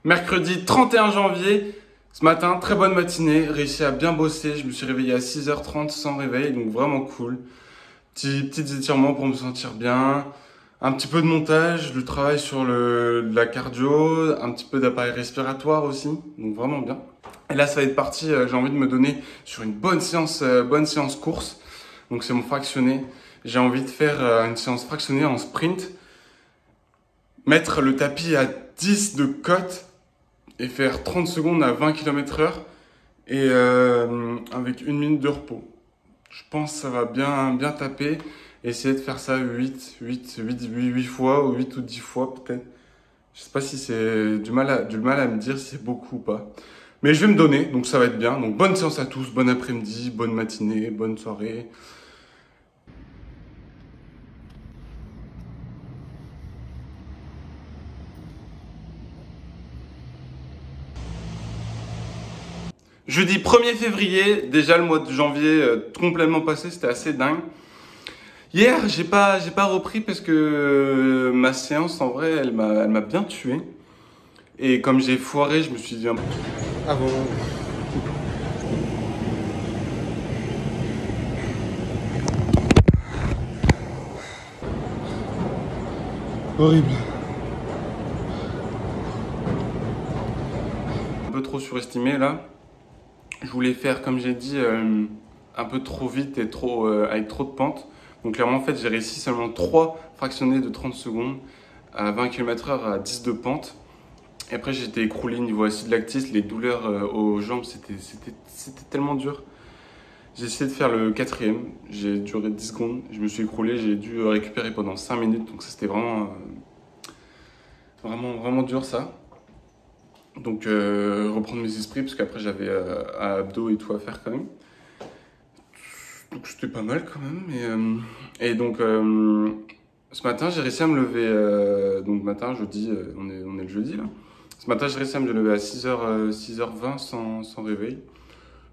Mercredi 31 janvier, ce matin, très bonne matinée, réussi à bien bosser. Je me suis réveillé à 6h30 sans réveil, donc vraiment cool. Petits étirements pour me sentir bien. Un petit peu de montage, du travail sur de la cardio, un petit peu d'appareil respiratoire aussi, donc vraiment bien. Et là, ça va être parti, j'ai envie de me donner sur une bonne séance course. Donc c'est mon fractionné. J'ai envie de faire une séance fractionnée en sprint, mettre le tapis à 10 de cote et faire 30 secondes à 20 km/h et avec 1 minute de repos. Je pense que ça va bien taper. Essayer de faire ça 8 fois, ou 8 ou 10 fois peut-être. Je sais pas si c'est du mal à me dire si c'est beaucoup ou pas. Mais je vais me donner, donc ça va être bien. Donc bonne séance à tous, bon après-midi, bonne matinée, bonne soirée. Jeudi 1er février, déjà le mois de janvier complètement passé, c'était assez dingue. Hier, j'ai pas repris parce que ma séance, en vrai, elle m'a bien tué. Et comme j'ai foiré, je me suis dit... Ah bon. Horrible. Un peu trop surestimé là. Je voulais faire, comme j'ai dit, un peu trop vite et avec trop de pente. Donc clairement, en fait, j'ai réussi seulement 3 fractionnés de 30 secondes à 20 km/h à 10 de pente. Et après, j'étais écroulé niveau acide lactique, les douleurs aux jambes, c'était tellement dur. J'ai essayé de faire le 4e, j'ai duré 10 secondes, je me suis écroulé, j'ai dû récupérer pendant 5 minutes, donc c'était vraiment dur ça. Donc reprendre mes esprits, parce qu'après j'avais abdos et tout à faire quand même. Donc c'était pas mal quand même. Et donc ce matin j'ai réussi à me lever, donc matin, jeudi, on est le jeudi là. Ce matin j'ai réussi à me lever à 6h20 sans réveil.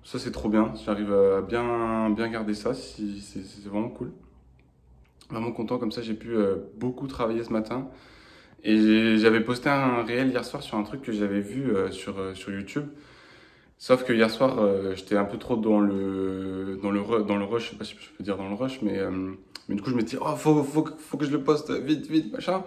Ça c'est trop bien, j'arrive à bien garder ça, c'est vraiment cool. Vraiment content, comme ça j'ai pu beaucoup travailler ce matin. Et j'avais posté un réel hier soir sur un truc que j'avais vu sur YouTube. Sauf que hier soir, j'étais un peu trop dans le rush, je sais pas si je peux dire dans le rush, mais du coup je me dis, oh, faut que je le poste vite, machin.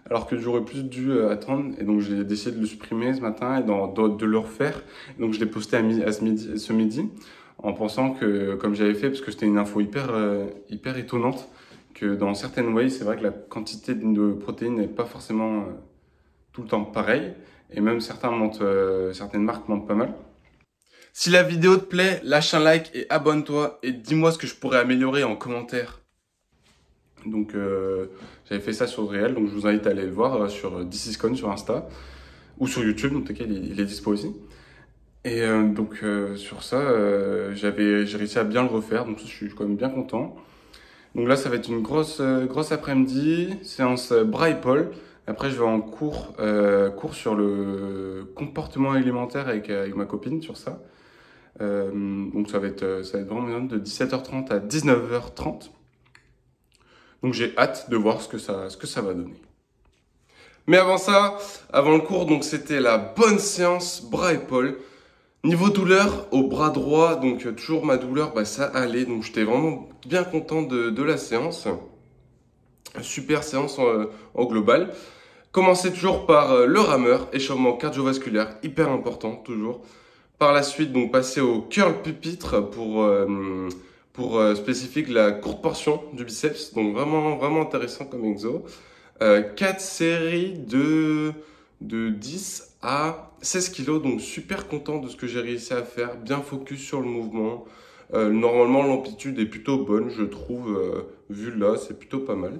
Alors que j'aurais plus dû attendre, et donc j'ai décidé de le supprimer ce matin et de le refaire. Donc je l'ai posté ce midi, en pensant que, comme j'avais fait, parce que c'était une info hyper étonnante, que dans certaines whey, c'est vrai que la quantité de protéines n'est pas forcément tout le temps pareille, et même certaines marques mentent pas mal. Si la vidéo te plaît, lâche un like et abonne-toi, et dis-moi ce que je pourrais améliorer en commentaire. Donc j'avais fait ça sur le réel, donc je vous invite à aller le voir sur ThisIsCon sur Insta ou sur YouTube, dans lequel il est dispo aussi. Et donc sur ça, j'ai réussi à bien le refaire, donc je suis quand même bien content. Donc là, ça va être une grosse après-midi, séance bras épaules. Après, je vais en cours sur le comportement alimentaire avec ma copine sur ça. Donc ça va être vraiment bien de 17h30 à 19h30. Donc j'ai hâte de voir ce que ça va donner. Mais avant ça, avant le cours, donc c'était la bonne séance bras-épaules. Niveau douleur au bras droit, donc toujours ma douleur, bah, ça allait. Donc j'étais vraiment bien content de la séance. Super séance en global. Commencer toujours par le rameur, échauffement cardiovasculaire, hyper important toujours. Par la suite, donc passer au curl pupitre pour spécifique la courte portion du biceps. Donc vraiment intéressant comme exo. 4 séries de 10 à 16 kilos. Donc super content de ce que j'ai réussi à faire. Bien focus sur le mouvement. Normalement, l'amplitude est plutôt bonne, je trouve. Vu là, c'est plutôt pas mal.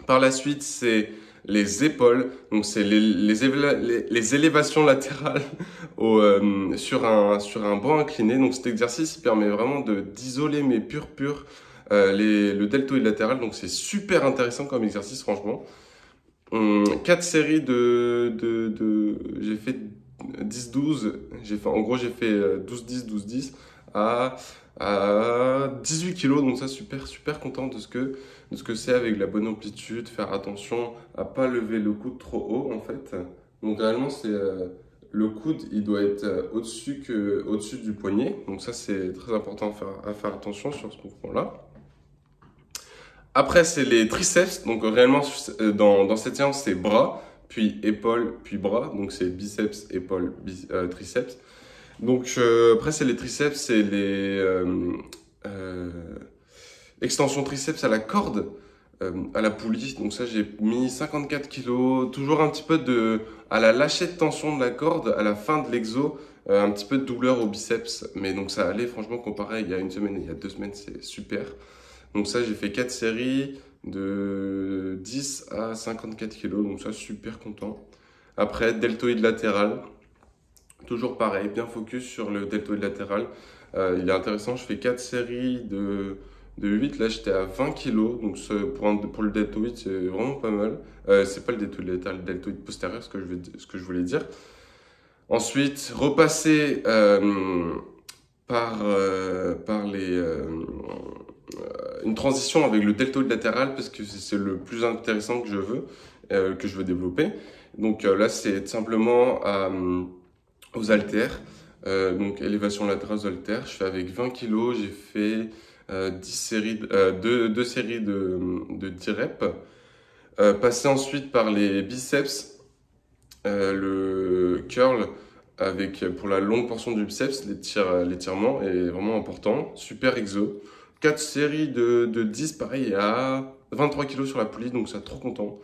Par la suite, c'est les épaules, donc c'est les élévations latérales sur un banc incliné. Donc cet exercice il permet vraiment d'isoler mes purs le deltoïde latéral. Donc c'est super intéressant comme exercice franchement. 4 séries j'ai fait 10-12, en gros j'ai fait 12-10, 12-10 à 18 kilos, donc ça super content de ce que c'est avec la bonne amplitude, faire attention à pas lever le coude trop haut en fait, Donc réellement, c'est le coude, il doit être au-dessus du poignet. Donc ça, c'est très important à faire attention sur ce mouvement-là. Après, c'est les triceps. Donc réellement, dans cette séance, c'est bras, puis épaules, puis bras. Donc c'est biceps, épaules, triceps. Donc après, c'est les triceps, c'est les extensions triceps à la corde. À la poulie, donc ça j'ai mis 54 kilos, toujours un petit peu à la lâcher de tension de la corde, à la fin de l'exo, un petit peu de douleur au biceps, mais donc ça allait franchement comparé il y a une semaine et il y a 2 semaines, c'est super. Donc ça j'ai fait 4 séries de 10 à 54 kilos, donc ça super content. Après deltoïde latéral, toujours pareil, bien focus sur le deltoïde latéral. Il est intéressant, je fais 4 séries de 8, là j'étais à 20 kg, donc pour le deltoïde c'est vraiment pas mal. C'est pas le deltoïde latéral, le deltoïde postérieur, ce que je voulais dire. Ensuite, repasser par une transition avec le deltoïde latéral parce que c'est le plus intéressant que je veux développer. Donc là c'est simplement aux haltères. Donc élévation latérale aux haltères, je fais avec 20 kg, j'ai fait 2 séries de 10 reps. Passer ensuite par les biceps, le curl pour la longue portion du biceps, l'étirement est vraiment important. Super exo. 4 séries de 10, pareil, à 23 kg sur la poulie, donc ça trop content.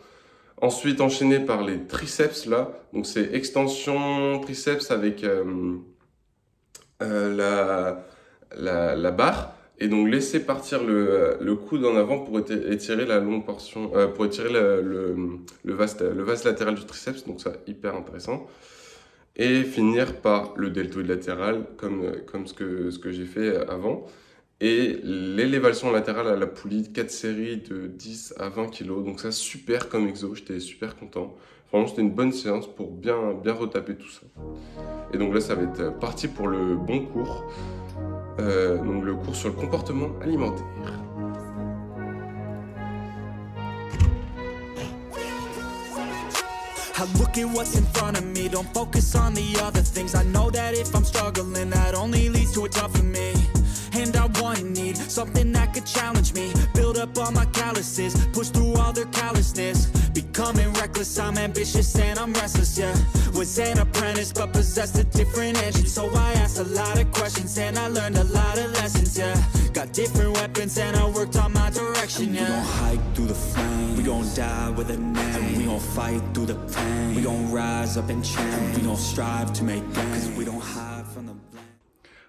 Ensuite, enchaîné par les triceps, là. Donc c'est extension triceps avec la barre. Et donc laisser partir le coude en avant pour étirer la longue portion, pour étirer le vaste latéral du triceps, donc ça hyper intéressant. Et finir par le deltoïde latéral, comme ce que j'ai fait avant. Et l'élévation latérale à la poulie, 4 séries de 10 à 20 kg, donc ça super comme exo, j'étais super content. Vraiment c'était une bonne séance pour bien retaper tout ça. Et donc là ça va être parti pour le bon cours. Donc le cours sur le comportement alimentaire. I look at what's in front of me, don't focus on the other things. I know that if I'm struggling, that only leads to a tougher me. And I want and need something that could challenge me. Build up all my calluses, push through all their callousness. Becoming reckless, I'm ambitious and I'm restless, yeah. Was an apprentice but possessed a different engine. So I asked a lot of questions and I learned a lot of lessons, yeah. Got different weapons and I worked on my direction, yeah. We gon' hike through the flames, we gon' die with a name, and we gon' fight through the pain, we gon' rise up and change, we gon' strive to make gains, cause we don't hide from the blame.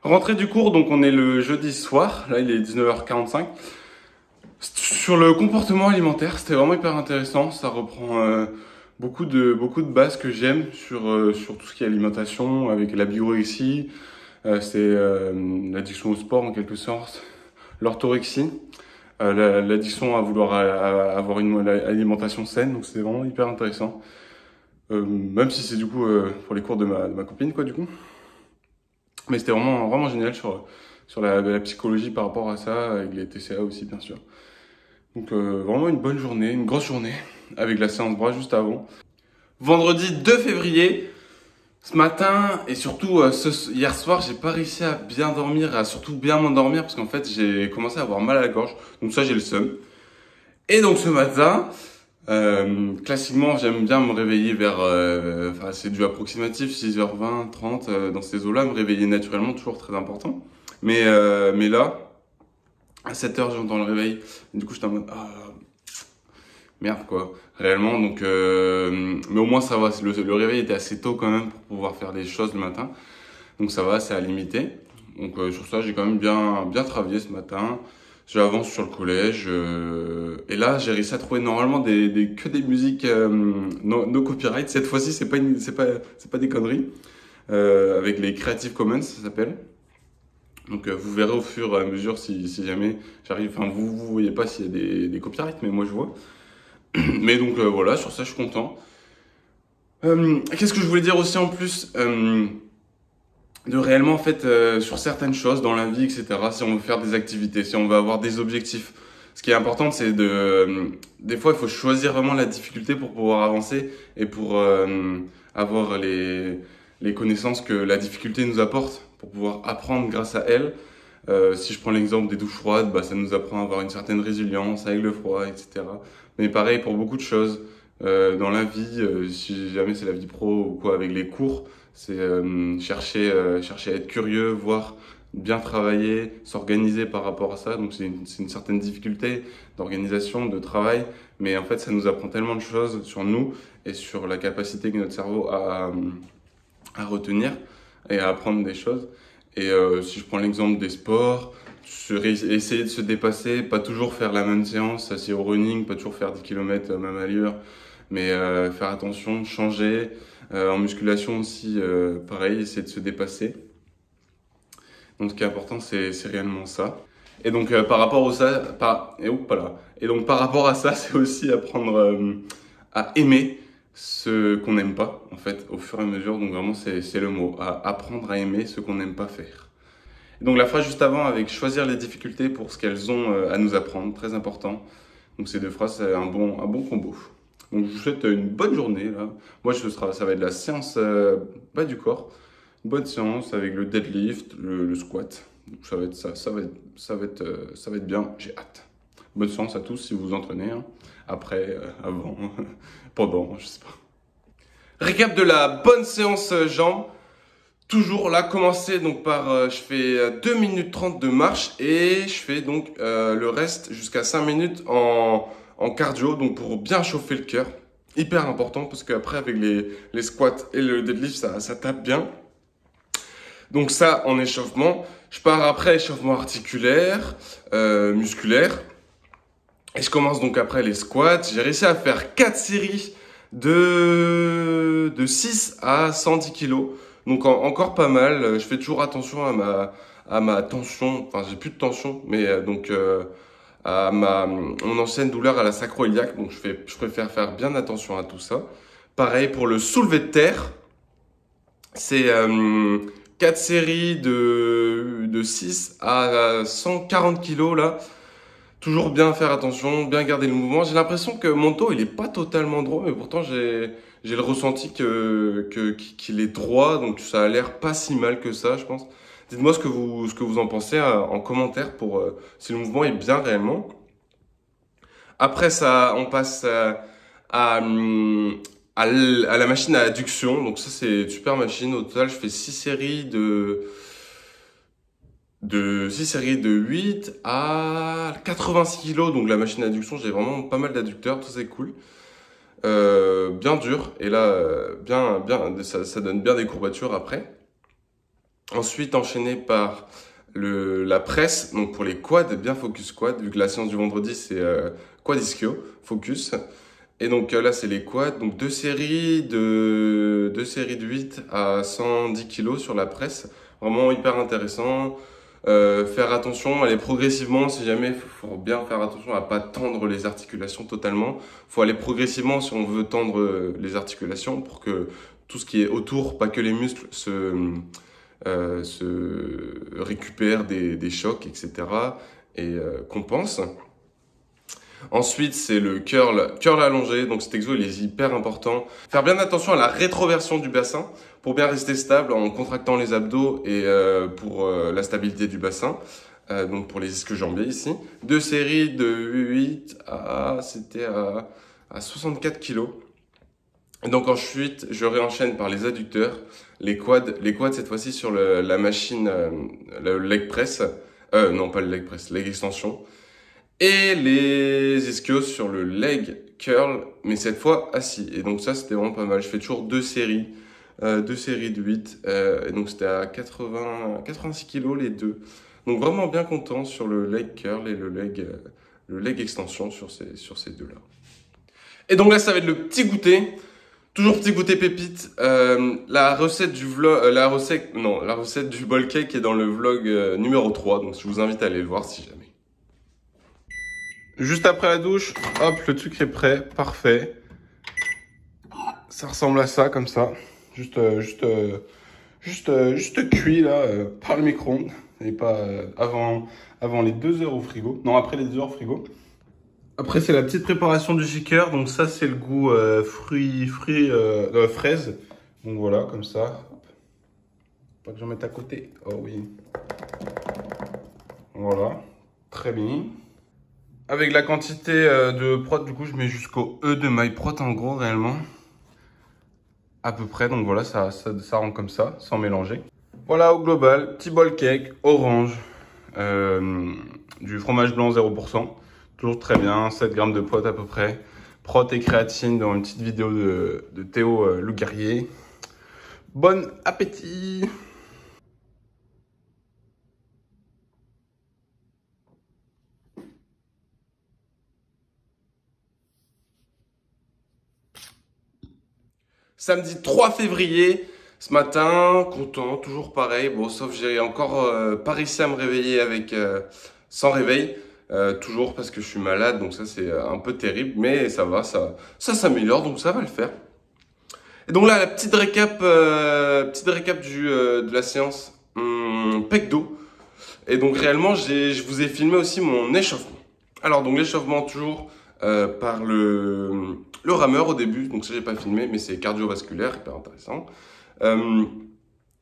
Rentrée du cours, donc on est le jeudi soir, là il est 19h45. Sur le comportement alimentaire, c'était vraiment hyper intéressant, ça reprend beaucoup de bases que j'aime sur tout ce qui est alimentation, avec la biorexie, c'est l'addiction au sport en quelque sorte, l'orthorexie, l'addiction à vouloir avoir une alimentation saine, donc c'est vraiment hyper intéressant. Même si c'est du coup pour les cours de ma copine quoi du coup. Mais c'était vraiment génial sur la psychologie par rapport à ça, avec les TCA aussi bien sûr. Donc vraiment une bonne journée, une grosse journée, avec la séance bras juste avant. Vendredi 2 février, ce matin et surtout hier soir, j'ai pas réussi à bien dormir, à surtout bien m'endormir parce qu'en fait j'ai commencé à avoir mal à la gorge, donc ça j'ai le seum. Et donc ce matin, classiquement j'aime bien me réveiller vers, c'est du approximatif, 6h20, 30, dans ces eaux-là, me réveiller naturellement, toujours très important. Mais là, à 7h j'entends le réveil, et du coup j'étais en mode, merde quoi, réellement, donc, mais au moins ça va, le réveil était assez tôt quand même pour pouvoir faire des choses le matin, donc ça va, c'est à limiter. Donc sur ça j'ai quand même bien travaillé ce matin. J'avance sur le collège et là j'ai réussi à trouver normalement que des musiques no copyright. Cette fois-ci c'est pas des conneries avec les Creative Commons ça s'appelle. Donc vous verrez au fur et à mesure si jamais j'arrive. Enfin vous voyez pas s'il y a des copyrights mais moi je vois. Mais donc voilà, sur ça je suis content. Qu'est-ce que je voulais dire aussi en plus de réellement en fait sur certaines choses dans la vie etc, si on veut faire des activités, si on veut avoir des objectifs, ce qui est important c'est des fois il faut choisir vraiment la difficulté pour pouvoir avancer et pour avoir les connaissances que la difficulté nous apporte pour pouvoir apprendre grâce à elle. Si je prends l'exemple des douches froides, bah, ça nous apprend à avoir une certaine résilience avec le froid, etc. Mais pareil pour beaucoup de choses. Dans la vie, si jamais c'est la vie pro ou quoi, avec les cours, c'est chercher à être curieux, voir bien travailler, s'organiser par rapport à ça. Donc c'est une certaine difficulté d'organisation, de travail, mais en fait ça nous apprend tellement de choses sur nous et sur la capacité que notre cerveau a à retenir et à apprendre des choses. Et si je prends l'exemple des sports, essayer de se dépasser, pas toujours faire la même séance, si au running, pas toujours faire 10 km même allure, mais faire attention, changer. En musculation aussi, pareil, essayer de se dépasser. Donc ce qui est important, c'est réellement ça. Et donc par rapport à ça, c'est aussi apprendre à aimer ce qu'on n'aime pas, en fait, au fur et à mesure. Donc vraiment, c'est le mot, à apprendre à aimer ce qu'on n'aime pas faire. Et donc la phrase juste avant, avec choisir les difficultés pour ce qu'elles ont à nous apprendre, très important. Donc ces deux phrases, c'est un bon combo. Donc je vous souhaite une bonne journée là. Moi, ça va être la séance bas du corps. Une bonne séance avec le deadlift, le squat. Donc ça va être bien, j'ai hâte. Bonne séance à tous si vous vous entraînez, hein. Après, avant, pendant, je sais pas. Récap de la bonne séance jambes. Toujours là, commencer donc par, je fais 2 minutes 30 de marche et je fais donc le reste jusqu'à 5 minutes en cardio, donc pour bien chauffer le cœur. Hyper important parce qu'après avec les squats et le deadlift, ça tape bien. Donc ça en échauffement. Je pars après échauffement articulaire, musculaire. Et je commence donc après les squats. J'ai réussi à faire 4 séries de 6 à 110 kg. Donc encore pas mal. Je fais toujours attention à ma tension. Enfin, j'ai plus de tension, mais à mon ancienne douleur à la sacro-iliaque. Donc je préfère faire bien attention à tout ça. Pareil pour le soulevé de terre. C'est 4 séries de 6 à 140 kg là. Toujours bien faire attention, bien garder le mouvement. J'ai l'impression que mon dos, il est pas totalement droit, mais pourtant j'ai le ressenti qu'il est droit, donc ça a l'air pas si mal que ça, je pense. Dites-moi ce que vous en pensez en commentaire pour si le mouvement est bien réellement. Après ça, on passe à la machine à adduction. Donc ça, c'est une super machine. Au total, je fais 6 séries de 8 à 86 kg. Donc la machine à adduction, j'ai vraiment pas mal d'adducteurs, tout c'est cool. Bien dur. Et là, ça donne bien des courbatures après. Ensuite, enchaîné par la presse, donc pour les quads, bien focus quad, vu que la séance du vendredi, c'est quad ischio, focus. Et donc là, c'est les quads, donc 2 séries de 8 à 110 kg sur la presse. Vraiment hyper intéressant. Faire attention, aller progressivement si jamais, faut bien faire attention à pas tendre les articulations totalement. Faut aller progressivement si on veut tendre les articulations pour que tout ce qui est autour, pas que les muscles, se récupère des chocs, etc. et compense. Ensuite, c'est le curl allongé. Donc cet exo, il est hyper important. Faire bien attention à la rétroversion du bassin pour bien rester stable en contractant les abdos et pour la stabilité du bassin. Donc pour les ischio-jambiers ici. 2 séries de 8 à 64 kg. Et donc ensuite, je réenchaîne par les adducteurs, les quads cette fois-ci sur la machine, le leg press. Non, pas le leg press, leg extension. Et les ischios sur le leg curl, mais cette fois assis. Et donc ça, c'était vraiment pas mal. Je fais toujours 2 séries de 8. Et donc c'était à 86 kg les deux. Donc vraiment bien content sur le leg curl et le leg extension sur ces deux-là. Et donc là, ça va être le petit goûter. Toujours petit goûter pépite. La recette du bol cake est dans le vlog numéro 3. Donc je vous invite à aller le voir si jamais. Juste après la douche, hop, le truc est prêt, parfait. Ça ressemble à ça, comme ça. Juste cuit là, par le micro-ondes. Et pas avant les 2 heures au frigo. Non, après les 2 heures au frigo. Après, c'est la petite préparation du shaker. Donc ça, c'est le goût fraise. Donc voilà, comme ça. Pas que j'en mette à côté. Oh oui. Voilà, très bien. Avec la quantité de prot, du coup, je mets jusqu'au E de MyProt en gros, réellement. À peu près, donc voilà, ça rend comme ça, sans mélanger. Voilà, au global, petit bol cake, orange, du fromage blanc 0%. Toujours très bien, 7 grammes de prot à peu près. Prot et créatine dans une petite vidéo de Théo Louguerrier. Bon appétit! Samedi 3 février, ce matin, content, toujours pareil. Bon, sauf j'ai encore pas réussi à me réveiller avec sans réveil. Toujours parce que je suis malade, donc ça c'est un peu terrible, mais ça va, ça s'améliore, donc ça va le faire. Et donc là, la petite récap de la séance pec dos. Et donc réellement, je vous ai filmé aussi mon échauffement. Alors donc l'échauffement toujours par le rameur au début, donc ça j'ai pas filmé, mais c'est cardiovasculaire, hyper intéressant.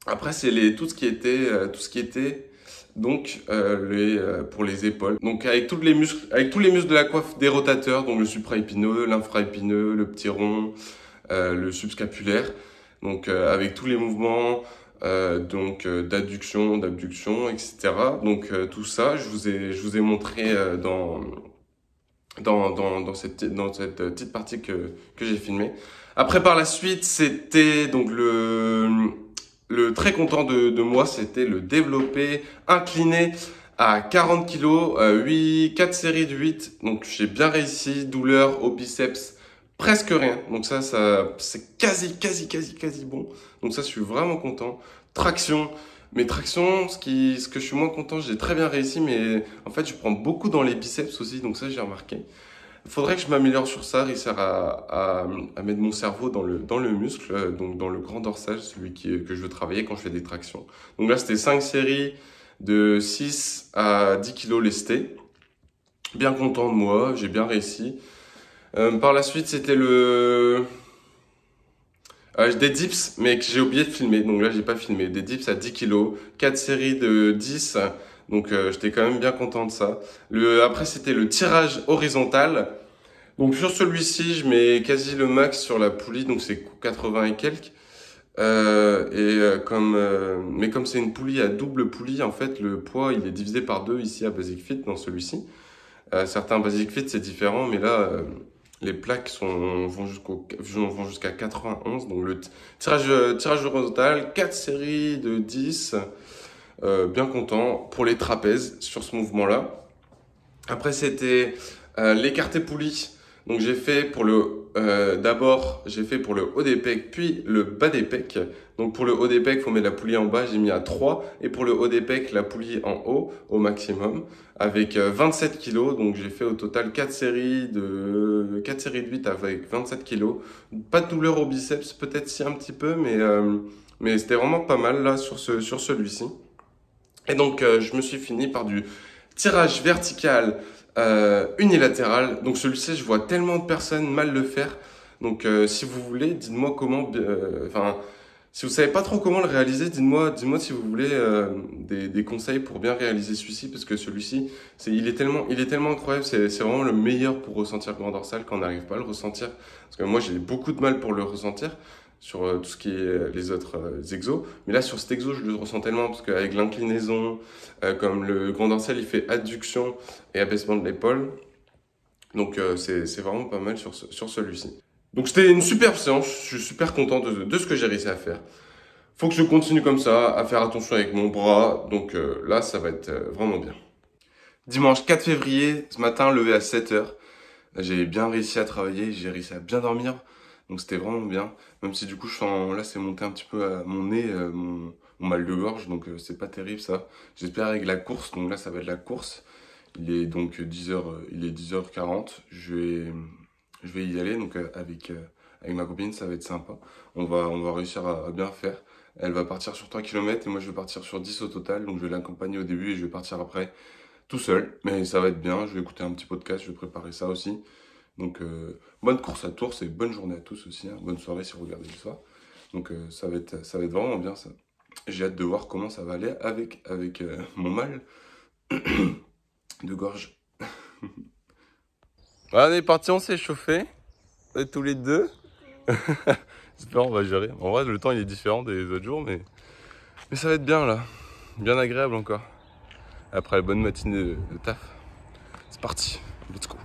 Après c'est tout ce qui était donc pour les épaules. Donc avec tous les muscles de la coiffe des rotateurs, donc le supraépineux, l'infraépineux, le petit rond, le subscapulaire. Donc avec tous les mouvements d'adduction, d'abduction, etc. Donc tout ça, je vous ai montré dans cette petite partie que j'ai filmée. Après, par la suite, c'était donc le très content de moi, c'était le développé incliné à 40 kg, 4 séries de 8. Donc j'ai bien réussi, douleur au biceps, presque rien. Donc ça c'est quasi bon. Donc ça, je suis vraiment content. Traction. Mes tractions, ce que je suis moins content, j'ai très bien réussi, mais en fait, je prends beaucoup dans les biceps aussi, donc ça, j'ai remarqué. Il faudrait que je m'améliore sur ça, réussir à mettre mon cerveau dans le muscle, donc dans le grand dorsal, celui que je veux travailler quand je fais des tractions. Donc là, c'était 5 séries de 6 à 10 kg lestés. Bien content de moi, j'ai bien réussi. Par la suite, c'était des dips, mais que j'ai oublié de filmer, donc là j'ai pas filmé. Des dips à 10 kg, 4 séries de 10, donc j'étais quand même bien content de ça. Après c'était le tirage horizontal. Donc sur celui-ci, je mets quasi le max sur la poulie, donc c'est 80 et quelques. Mais comme c'est une poulie à double poulie, en fait le poids il est divisé par 2 ici à Basic Fit dans celui-ci. Certains Basic Fit c'est différent, mais là les plaques vont jusqu'à 91. Donc le tirage horizontal, 4 séries de 10. Bien content pour les trapèzes sur ce mouvement-là. Après, c'était l'écarté poulie. Donc j'ai fait pour d'abord j'ai fait pour le haut des pecs puis le bas des pecs. Donc pour le haut des pecs, faut mettre la poulie en bas, j'ai mis à 3, et pour le haut des pecs, la poulie en haut au maximum avec 27 kg. Donc j'ai fait au total 4 séries de 8 avec 27 kg. Pas de douleur au biceps, peut-être si un petit peu, mais c'était vraiment pas mal là sur celui-ci. Et donc je me suis fini par du tirage vertical unilatéral. Donc celui-ci, je vois tellement de personnes mal le faire. Donc si vous voulez, dites-moi comment. Si vous savez pas trop comment le réaliser, dites-moi si vous voulez des conseils pour bien réaliser celui-ci, parce que celui-ci, il est tellement incroyable. C'est vraiment le meilleur pour ressentir le grand dorsal quand on n'arrive pas à le ressentir. Parce que moi, j'ai beaucoup de mal pour le ressentir sur tout ce qui est les autres exos. Mais là, sur cet exo, je le ressens tellement parce qu'avec l'inclinaison, comme le grand dorsal, il fait adduction et abaissement de l'épaule. Donc, c'est vraiment pas mal sur celui-ci. Donc, c'était une super séance. Je suis super content de ce que j'ai réussi à faire. Faut que je continue comme ça, à faire attention avec mon bras. Donc là, ça va être vraiment bien. Dimanche 4 février, ce matin, levé à 7 heures. J'ai bien réussi à travailler, j'ai réussi à bien dormir. Donc c'était vraiment bien. Même si du coup, là, c'est monté un petit peu à mon nez, mon mal de gorge. Donc c'est pas terrible ça. J'espère avec la course. Donc là, ça va être la course. Il est donc 10h, il est 10h40. Je vais y aller. Donc avec ma copine, ça va être sympa. On va réussir à bien faire. Elle va partir sur 3 km et moi je vais partir sur 10 au total. Donc je vais l'accompagner au début et je vais partir après tout seul. Mais ça va être bien. Je vais écouter un petit podcast. Je vais préparer ça aussi. Donc bonne course à tous et bonne journée à tous aussi. Hein. Bonne soirée si vous regardez le soir. Donc ça va être vraiment bien ça. J'ai hâte de voir comment ça va aller avec mon mal de gorge. Voilà, on est parti, on s'est chauffé. On est tous les deux. J'espère on va gérer. En vrai, le temps il est différent des autres jours, mais ça va être bien là. Bien agréable encore. Après la bonne matinée de taf. C'est parti, let's go.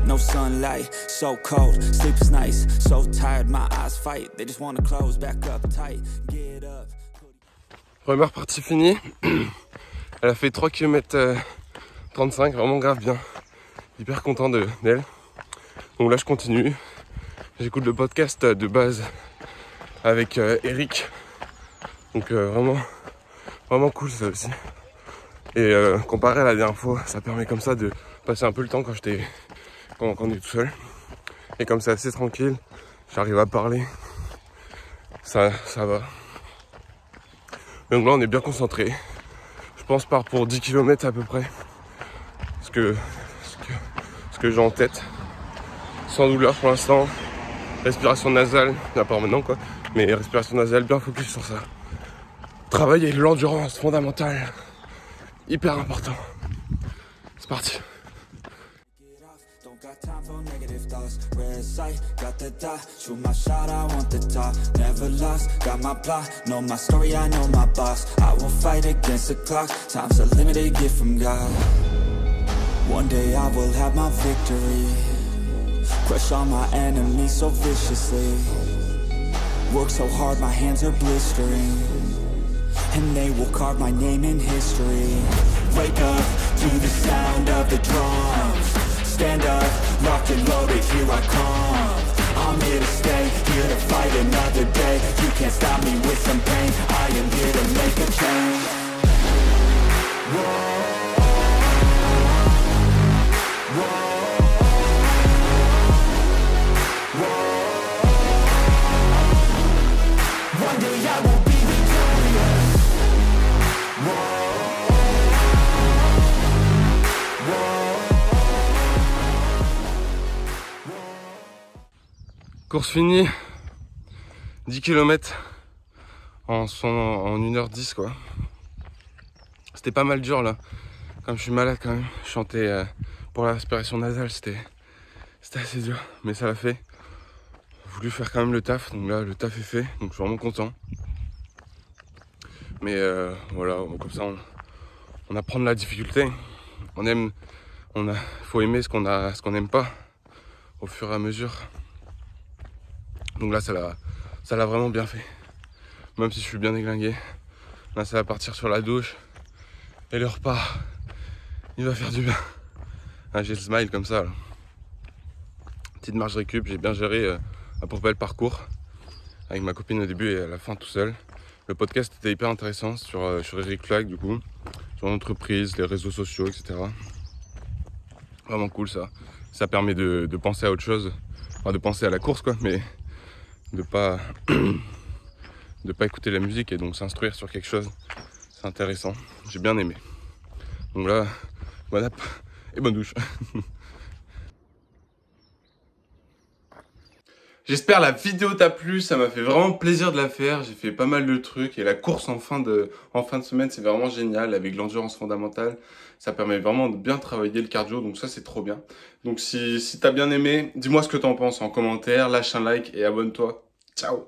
No sunlight, so cold, sleep is nice, so tired, my eyes fight, they just wanna close back up tight, get up. Première partie finie, elle a fait 3 km 35, vraiment grave bien, hyper content d'elle. Donc là je continue, j'écoute le podcast de base avec Eric, donc vraiment cool ça aussi. Et comparé à la dernière fois, ça permet comme ça de passer un peu le temps quand on est tout seul. Et comme c'est assez tranquille, j'arrive à parler. Ça va. Donc là on est bien concentré. Je pense part pour 10 km à peu près. Ce que j'ai en tête. Sans douleur pour l'instant. Respiration nasale, à part maintenant quoi. Mais respiration nasale, bien focus sur ça. Travailler l'endurance fondamentale. Hyper important. C'est parti. Got time for negative thoughts, red sight, got the dot, shoot my shot, I want the top, never lost, got my plot, know my story, I know my boss, I will fight against the clock, time's a limited gift from God, one day I will have my victory, crush all my enemies so viciously, work so hard my hands are blistering, and they will carve my name in history, wake up to the sound of the drums, stand up, locked and loaded, here I come. I'm here to stay, here to fight another day. You can't stop me with some pain, I am here to make a change. Whoa. One day I will be victorious. Course finie, 10 km en 1h10 quoi. C'était pas mal dur là, comme je suis malade quand même, chanter pour la respiration nasale c'était assez dur, mais ça l'a fait. J'ai voulu faire quand même le taf, donc là le taf est fait, donc je suis vraiment content. Mais voilà, comme ça on apprend de la difficulté, faut aimer ce qu'on n'aime pas au fur et à mesure. Donc là, ça l'a vraiment bien fait. Même si je suis bien déglingué. Là, ça va partir sur la douche. Et le repas, il va faire du bien. Ah, j'ai le smile comme ça. Là. Petite marge récup, j'ai bien géré à peu près le parcours. Avec ma copine au début et à la fin tout seul. Le podcast était hyper intéressant sur Eric Flag du coup. Sur l'entreprise, les réseaux sociaux, etc. Vraiment cool ça. Ça permet de penser à autre chose. Enfin, de penser à la course quoi, mais de pas écouter la musique et donc s'instruire sur quelque chose. C'est intéressant, j'ai bien aimé. Donc là, bonne app et bonne douche. J'espère la vidéo t'a plu, ça m'a fait vraiment plaisir de la faire, j'ai fait pas mal de trucs et la course en fin de semaine c'est vraiment génial avec l'endurance fondamentale. Ça permet vraiment de bien travailler le cardio, donc ça c'est trop bien. Donc si t'as bien aimé, dis-moi ce que t'en penses en commentaire, lâche un like et abonne-toi. Ciao!